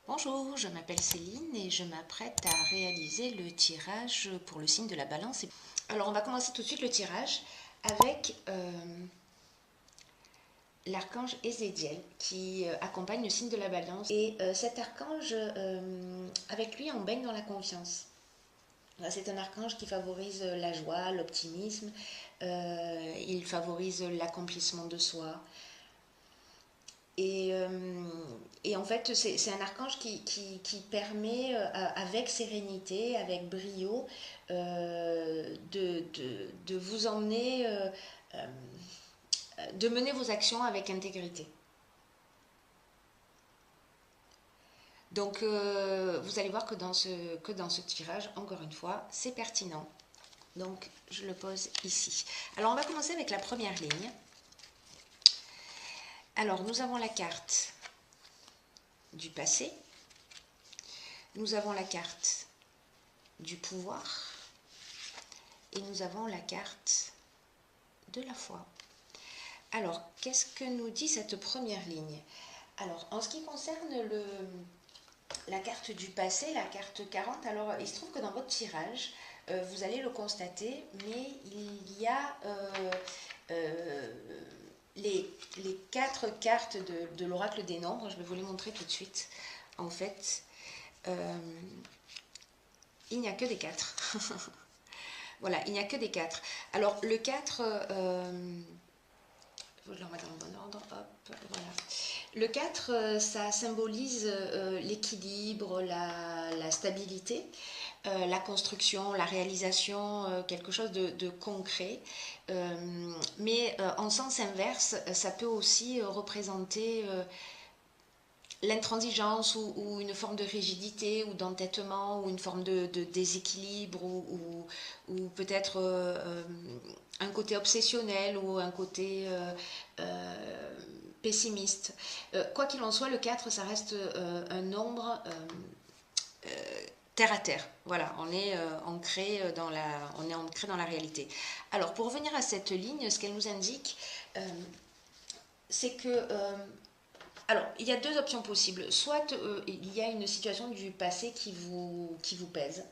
Bonjour, je m'appelle Céline et je m'apprête à réaliser le tirage pour le signe de la balance. Alors on va commencer tout de suite le tirage avec l'archange Ézéchiel qui accompagne le signe de la balance. Et cet archange, avec lui on baigne dans la confiance. C'est un archange qui favorise la joie, l'optimisme, il favorise l'accomplissement de soi. Et, euh, et en fait, c'est un archange qui permet, avec sérénité, avec brio, de vous emmener, euh, de mener vos actions avec intégrité. Donc, vous allez voir que dans ce tirage, encore une fois, c'est pertinent. Donc, je le pose ici. Alors, on va commencer avec la première ligne. Alors, nous avons la carte du passé. Nous avons la carte du pouvoir. Et nous avons la carte de la foi. Alors, qu'est-ce que nous dit cette première ligne? Alors, en ce qui concerne la carte du passé, la carte 40, alors il se trouve que dans votre tirage, vous allez le constater, mais il y a les 4 cartes de l'oracle des nombres. Je vais vous les montrer tout de suite. En fait, il n'y a que des 4. Voilà, il n'y a que des 4. Alors, le 4, je le remettre dans le bon ordre, hop, voilà. Le 4, ça symbolise l'équilibre, la stabilité, la construction, la réalisation, quelque chose de concret. Mais en sens inverse, ça peut aussi représenter l'intransigeance ou une forme de rigidité ou d'entêtement ou une forme de déséquilibre ou peut-être un côté obsessionnel ou un côté pessimiste. Quoi qu'il en soit, le 4, ça reste un nombre terre à terre. Voilà, on est on est ancré dans la réalité. Alors, pour revenir à cette ligne, ce qu'elle nous indique, c'est que alors, il y a deux options possibles. Soit il y a une situation du passé qui vous pèse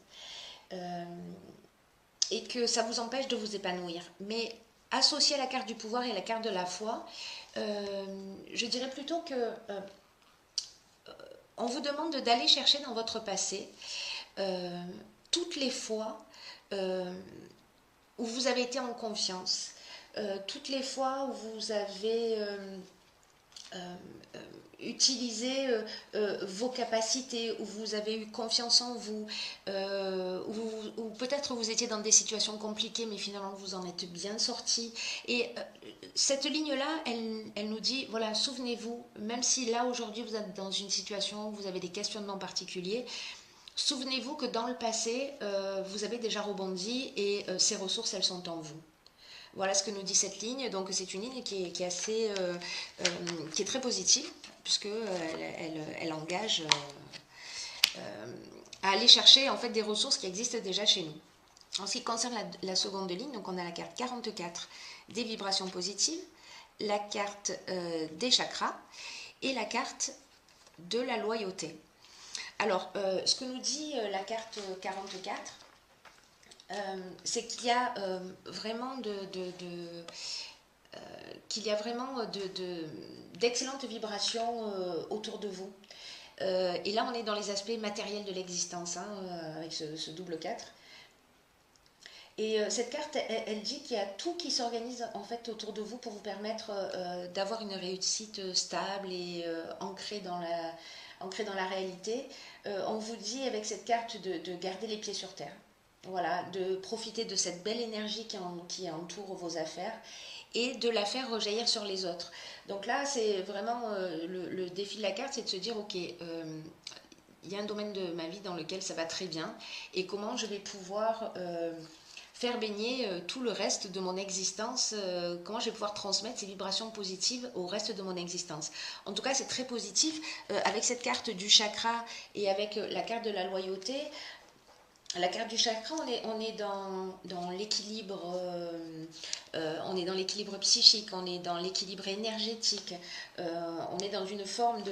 et que ça vous empêche de vous épanouir. Mais associé à la carte du pouvoir et à la carte de la foi, je dirais plutôt que on vous demande d'aller chercher dans votre passé euh, toutes les fois euh, où vous avez été en confiance, toutes les fois où vous avez euh, utilisé vos capacités, où vous avez eu confiance en vous, ou peut-être vous étiez dans des situations compliquées, mais finalement vous en êtes bien sorti. Et cette ligne-là, elle nous dit, voilà, souvenez-vous, même si là aujourd'hui vous êtes dans une situation où vous avez des questionnements particuliers, souvenez-vous que dans le passé, vous avez déjà rebondi et ces ressources, elles sont en vous. Voilà ce que nous dit cette ligne. Donc c'est une ligne qui est assez, qui est très positive puisque elle engage à aller chercher en fait des ressources qui existent déjà chez nous. En ce qui concerne la seconde ligne, donc on a la carte 44 des vibrations positives, la carte des chakras et la carte de la loyauté. Alors, ce que nous dit la carte 44, c'est qu'il y a vraiment qu'il y a vraiment d'excellentes vibrations autour de vous. Et là, on est dans les aspects matériels de l'existence, hein, avec ce double 4. Et cette carte, elle dit qu'il y a tout qui s'organise en fait autour de vous pour vous permettre d'avoir une réussite stable et ancrée dans la réalité. On vous dit avec cette carte de garder les pieds sur terre. Voilà, de profiter de cette belle énergie qui entoure vos affaires et de la faire rejaillir sur les autres. Donc là, c'est vraiment le défi de la carte, c'est de se dire, ok, il y a un domaine de ma vie dans lequel ça va très bien et comment je vais pouvoir faire baigner tout le reste de mon existence, comment je vais pouvoir transmettre ces vibrations positives au reste de mon existence. En tout cas, c'est très positif. Avec cette carte du chakra et avec la carte de la loyauté, la carte du chakra, on est dans l'équilibre, on est dans l'équilibre psychique, on est dans l'équilibre énergétique, on est dans une forme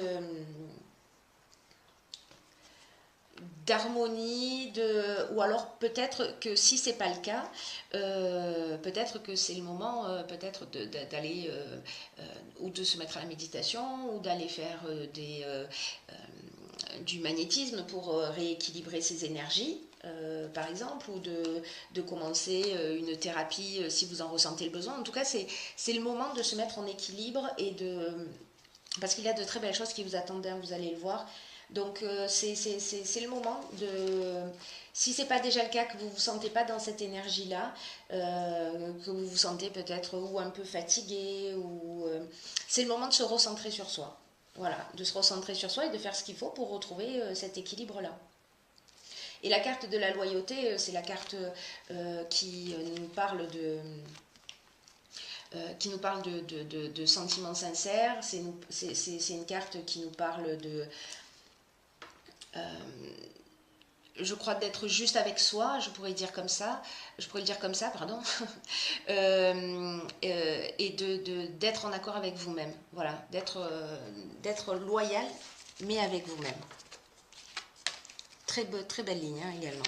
d'harmonie, ou alors peut-être que si c'est pas le cas, peut-être que c'est le moment peut-être d'aller ou de se mettre à la méditation ou d'aller faire du magnétisme pour rééquilibrer ses énergies. Par exemple, ou de commencer une thérapie si vous en ressentez le besoin. En tout cas, c'est le moment de se mettre en équilibre parce qu'il y a de très belles choses qui vous attendent, hein, vous allez le voir. Donc c'est le moment de, si c'est pas déjà le cas, que vous vous sentez pas dans cette énergie-là, que vous vous sentez peut-être ou un peu fatigué, c'est le moment de se recentrer sur soi. Voilà, de se recentrer sur soi et de faire ce qu'il faut pour retrouver cet équilibre-là. Et la carte de la loyauté, c'est la carte qui nous parle de sentiments sincères. C'est une carte qui nous parle je crois, d'être juste avec soi, je pourrais le dire comme ça, pardon, et d'être en accord avec vous-même. Voilà, d'être loyal, mais avec vous-même. Très belle ligne, hein, également.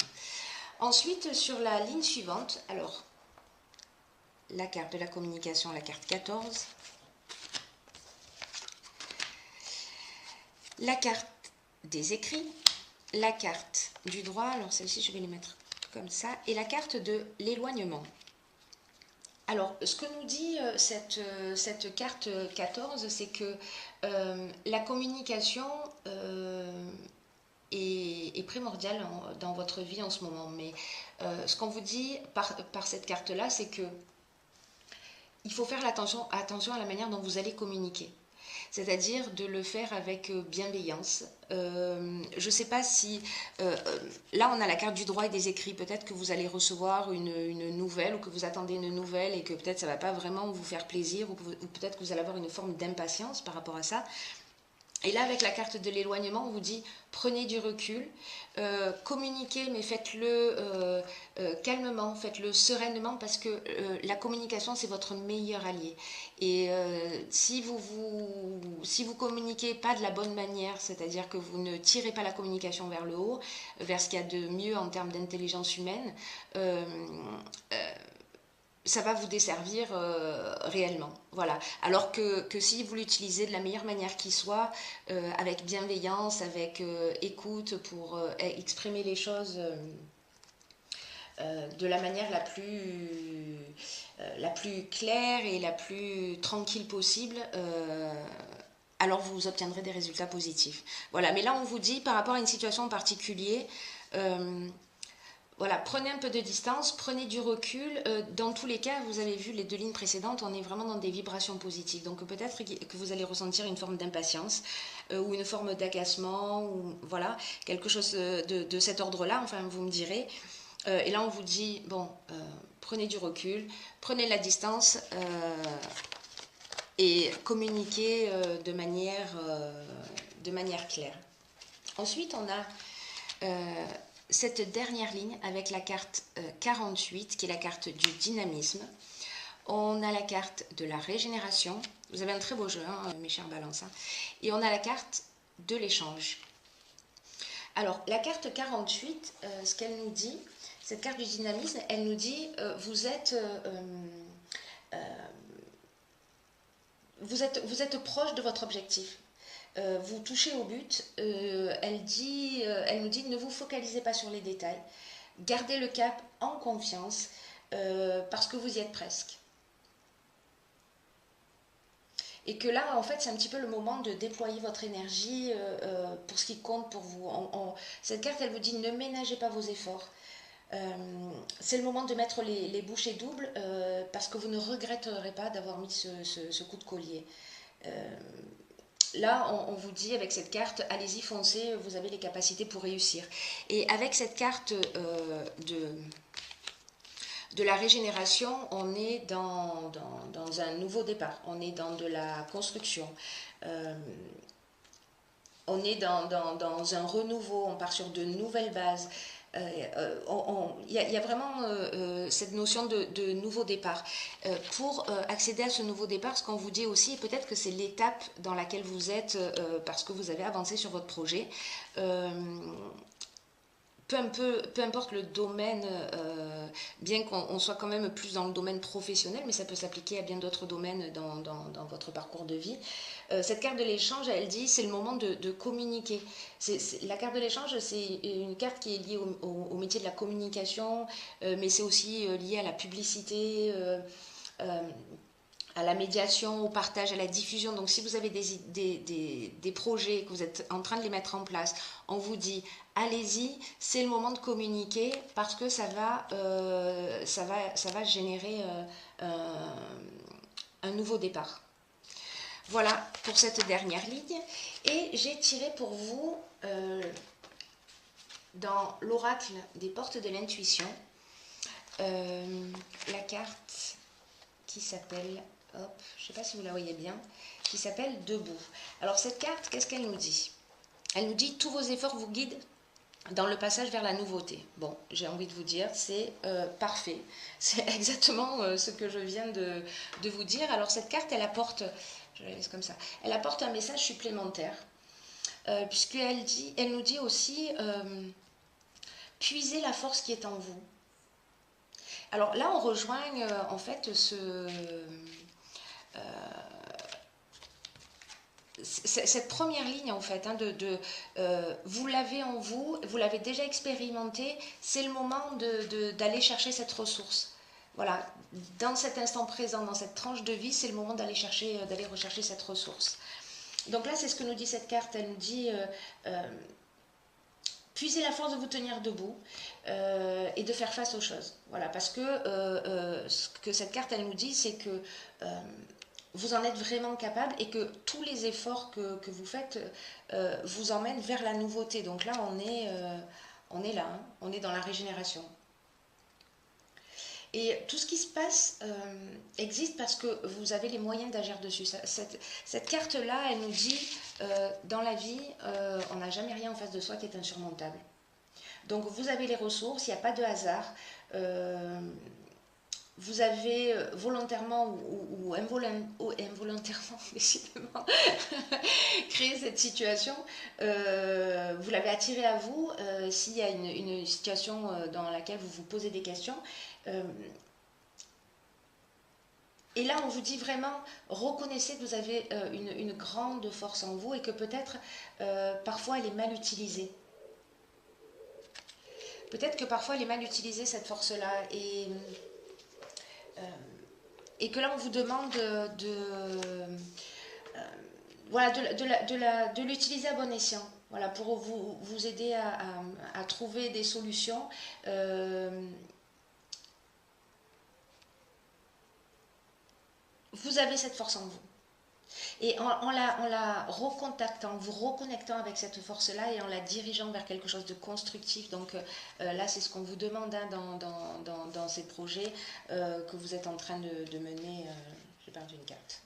Ensuite, sur la ligne suivante, alors, la carte de la communication, la carte 14. La carte des écrits, la carte du droit, alors celle-ci je vais les mettre comme ça, et la carte de l'éloignement. Alors, ce que nous dit cette carte 14, c'est que la communication est primordiale dans votre vie en ce moment. Mais ce qu'on vous dit par cette carte-là, c'est que il faut faire attention à la manière dont vous allez communiquer. C'est-à-dire de le faire avec bienveillance. Je ne sais pas si... là, on a la carte du droit et des écrits. Peut-être que vous allez recevoir une nouvelle ou que vous attendez une nouvelle et que peut-être ça ne va pas vraiment vous faire plaisir ou peut-être que vous allez avoir une forme d'impatience par rapport à ça. Et là, avec la carte de l'éloignement, on vous dit prenez du recul, communiquez, mais faites-le calmement, faites-le sereinement, parce que la communication, c'est votre meilleur allié. Et si vous communiquez pas de la bonne manière, c'est-à-dire que vous ne tirez pas la communication vers le haut, vers ce qu'il y a de mieux en termes d'intelligence humaine, ça va vous desservir réellement. Voilà. Alors que si vous l'utilisez de la meilleure manière qui soit, avec bienveillance, avec écoute pour exprimer les choses de la manière la plus claire et la plus tranquille possible, alors vous obtiendrez des résultats positifs. Voilà. Mais là, on vous dit, par rapport à une situation en particulier, voilà, prenez un peu de distance, prenez du recul. Dans tous les cas, vous avez vu les deux lignes précédentes, on est vraiment dans des vibrations positives. Donc peut-être que vous allez ressentir une forme d'impatience ou une forme d'agacement, ou voilà, quelque chose de cet ordre-là, enfin vous me direz. Et là, on vous dit, bon, prenez du recul, prenez la distance et communiquez de manière claire. Ensuite, on a... cette dernière ligne avec la carte 48 qui est la carte du dynamisme. On a la carte de la régénération. Vous avez un très beau jeu, hein, mes chers balances. Hein. Et on a la carte de l'échange. Alors, la carte 48, ce qu'elle nous dit, cette carte du dynamisme, elle nous dit vous êtes proche de votre objectif. Vous touchez au but. Elle nous dit ne vous focalisez pas sur les détails. Gardez le cap en confiance parce que vous y êtes presque. Et que là, en fait, c'est un petit peu le moment de déployer votre énergie pour ce qui compte pour vous. Cette carte, elle vous dit ne ménagez pas vos efforts. C'est le moment de mettre les bouchées doubles parce que vous ne regretterez pas d'avoir mis ce coup de collier. Là, on vous dit avec cette carte, allez-y, foncez, vous avez les capacités pour réussir. Et avec cette carte de la régénération, on est dans un nouveau départ, on est dans de la construction, on est dans un renouveau, on part sur de nouvelles bases. Il y a vraiment cette notion de nouveau départ. Pour accéder à ce nouveau départ, ce qu'on vous dit aussi, peut-être que c'est l'étape dans laquelle vous êtes parce que vous avez avancé sur votre projet. peu importe le domaine, bien qu'on soit quand même plus dans le domaine professionnel, mais ça peut s'appliquer à bien d'autres domaines dans votre parcours de vie. Cette carte de l'échange, elle dit, c'est le moment de communiquer. La carte de l'échange, c'est une carte qui est liée au métier de la communication, mais c'est aussi lié à la publicité, à la médiation, au partage, à la diffusion. Donc si vous avez des projets, que vous êtes en train de les mettre en place, on vous dit allez-y, c'est le moment de communiquer parce que ça va générer un nouveau départ. Voilà pour cette dernière ligne. Et j'ai tiré pour vous, dans l'oracle des portes de l'intuition, la carte qui s'appelle, hop, je ne sais pas si vous la voyez bien, qui s'appelle Debout. Alors cette carte, qu'est-ce qu'elle nous dit? Elle nous dit, tous vos efforts vous guident dans le passage vers la nouveauté. Bon, j'ai envie de vous dire, c'est parfait. C'est exactement ce que je viens de vous dire. Alors cette carte, elle apporte, je la laisse comme ça, elle apporte un message supplémentaire, puisqu'elle nous dit aussi, puisez la force qui est en vous. Alors là, on rejoint en fait cette première ligne en fait, hein, vous l'avez en vous, vous l'avez déjà expérimenté, c'est le moment d'aller chercher cette ressource. Voilà, dans cet instant présent, dans cette tranche de vie, c'est le moment d'aller rechercher cette ressource. Donc là, c'est ce que nous dit cette carte, elle nous dit puisez la force de vous tenir debout et de faire face aux choses. Voilà, parce que ce que cette carte, elle nous dit, c'est que vous en êtes vraiment capable et que tous les efforts que vous faites vous emmènent vers la nouveauté. Donc là, on est là, hein, on est dans la régénération. Et tout ce qui se passe existe parce que vous avez les moyens d'agir dessus. Cette carte-là, elle nous dit, dans la vie, on n'a jamais rien en face de soi qui est insurmontable. Donc vous avez les ressources, il n'y a pas de hasard. Vous avez volontairement ou involontairement, décidément, créé cette situation. Vous l'avez attirée à vous. S'il y a une situation dans laquelle vous vous posez des questions, et là, on vous dit vraiment, reconnaissez que vous avez une grande force en vous et que peut-être, parfois, elle est mal utilisée. Peut-être que parfois, elle est mal utilisée, cette force-là. Et que là, on vous demande de l'utiliser à bon escient. Voilà, pour vous aider à trouver des solutions. Vous avez cette force en vous. Et en la recontactant, vous reconnectant avec cette force-là et en la dirigeant vers quelque chose de constructif. Donc là, c'est ce qu'on vous demande hein, dans ces projets que vous êtes en train de mener. J'ai perdu une carte.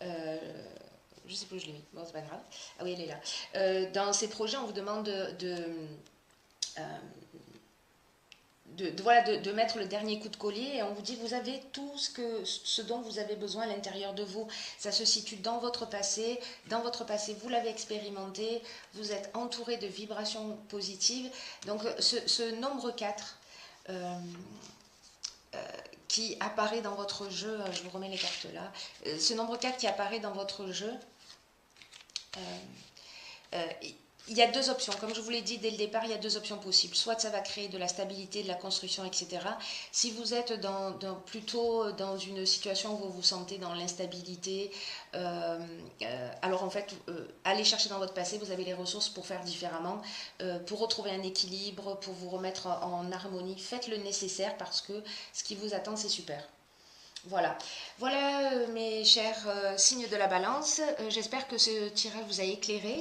Je ne sais plus où je l'ai mis. Bon, c'est pas grave. Ah oui, elle est là. Dans ces projets, on vous demande de mettre le dernier coup de collier et on vous dit vous avez tout ce dont vous avez besoin à l'intérieur de vous. Ça se situe dans votre passé. Dans votre passé, vous l'avez expérimenté. Vous êtes entouré de vibrations positives. Donc ce nombre 4 qui apparaît dans votre jeu, je vous remets les cartes là, ce nombre 4 qui apparaît dans votre jeu, il y a deux options, comme je vous l'ai dit dès le départ, il y a deux options possibles. Soit ça va créer de la stabilité, de la construction, etc. Si vous êtes plutôt dans une situation où vous vous sentez dans l'instabilité, alors en fait, allez chercher dans votre passé, vous avez les ressources pour faire différemment, pour retrouver un équilibre, pour vous remettre en harmonie. Faites le nécessaire parce que ce qui vous attend, c'est super. Voilà, mes chers signes de la balance. J'espère que ce tirage vous a éclairé.